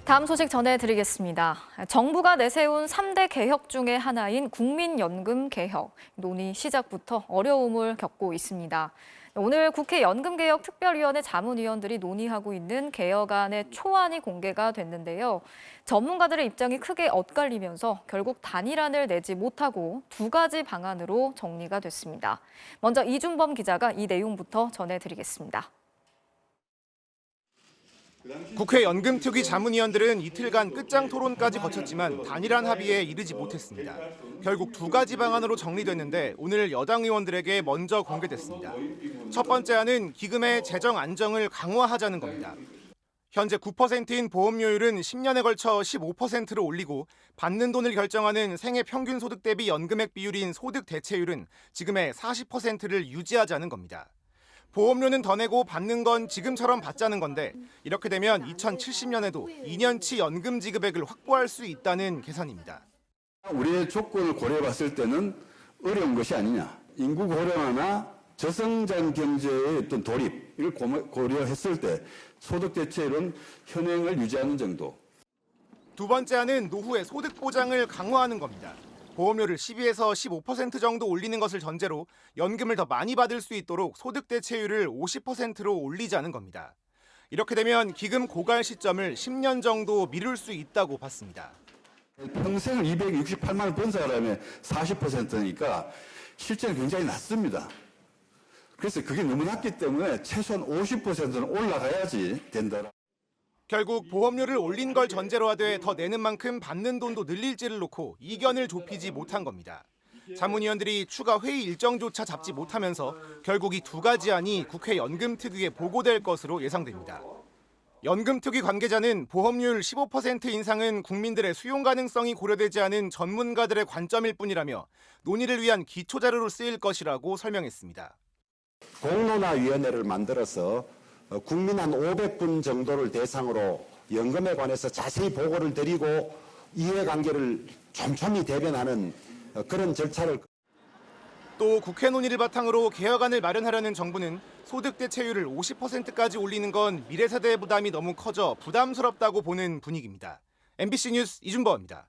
다음 소식 전해드리겠습니다. 정부가 내세운 3대 개혁 중의 하나인 국민연금 개혁, 논의 시작부터 어려움을 겪고 있습니다. 오늘 국회 연금개혁특별위원회 자문위원들이 논의하고 있는 개혁안의 초안이 공개가 됐는데요. 전문가들의 입장이 크게 엇갈리면서 결국 단일안을 내지 못하고 두 가지 방안으로 정리가 됐습니다. 먼저 이준범 기자가 이 내용부터 전해드리겠습니다. 국회 연금특위 자문위원들은 이틀간 끝장 토론까지 거쳤지만 단일한 합의에 이르지 못했습니다. 결국 두 가지 방안으로 정리됐는데 오늘 여당 의원들에게 먼저 공개됐습니다. 첫 번째 안은 기금의 재정 안정을 강화하자는 겁니다. 현재 9%인 보험료율은 10년에 걸쳐 15%로 올리고 받는 돈을 결정하는 생애 평균 소득 대비 연금액 비율인 소득 대체율은 지금의 40%를 유지하자는 겁니다. 보험료는 더 내고 받는 건 지금처럼 받자는 건데 이렇게 되면 2070년에도 2년치 연금 지급액을 확보할 수 있다는 계산입니다. 우리의 조건을 고려해 봤을 때는 어려운 것이 아니냐. 인구 고령화나 저성장 경제의 어떤 돌입을 고려했을 때 소득 대체율은 현행을 유지하는 정도. 두 번째 안은 노후의 소득 보장을 강화하는 겁니다. 보험료를 12에서 15% 정도 올리는 것을 전제로 연금을 더 많이 받을 수 있도록 소득 대체율을 50%로 올리자는 겁니다. 이렇게 되면 기금 고갈 시점을 10년 정도 미룰 수 있다고 봤습니다. 평생을 268만 원 번 사람의 40%니까 실제는 굉장히 낮습니다. 그래서 그게 너무 낮기 때문에 최소한 50%는 올라가야지 된다. 결국 보험료를 올린 걸 전제로 하되 더 내는 만큼 받는 돈도 늘릴지를 놓고 이견을 좁히지 못한 겁니다. 자문위원들이 추가 회의 일정조차 잡지 못하면서 결국 이 두 가지 안이 국회 연금특위에 보고될 것으로 예상됩니다. 연금특위 관계자는 보험료율 15% 인상은 국민들의 수용 가능성이 고려되지 않은 전문가들의 관점일 뿐이라며 논의를 위한 기초자료로 쓰일 것이라고 설명했습니다. 공론화위원회를 만들어서 국민 한 500분 정도를 대상으로 연금에 관해서 자세히 보고를 드리고 이해관계를 촘촘히 대변하는 그런 절차를. 또 국회 논의를 바탕으로 개혁안을 마련하려는 정부는 소득 대체율을 50%까지 올리는 건 미래 세대의 부담이 너무 커져 부담스럽다고 보는 분위기입니다. MBC 뉴스 이준범입니다.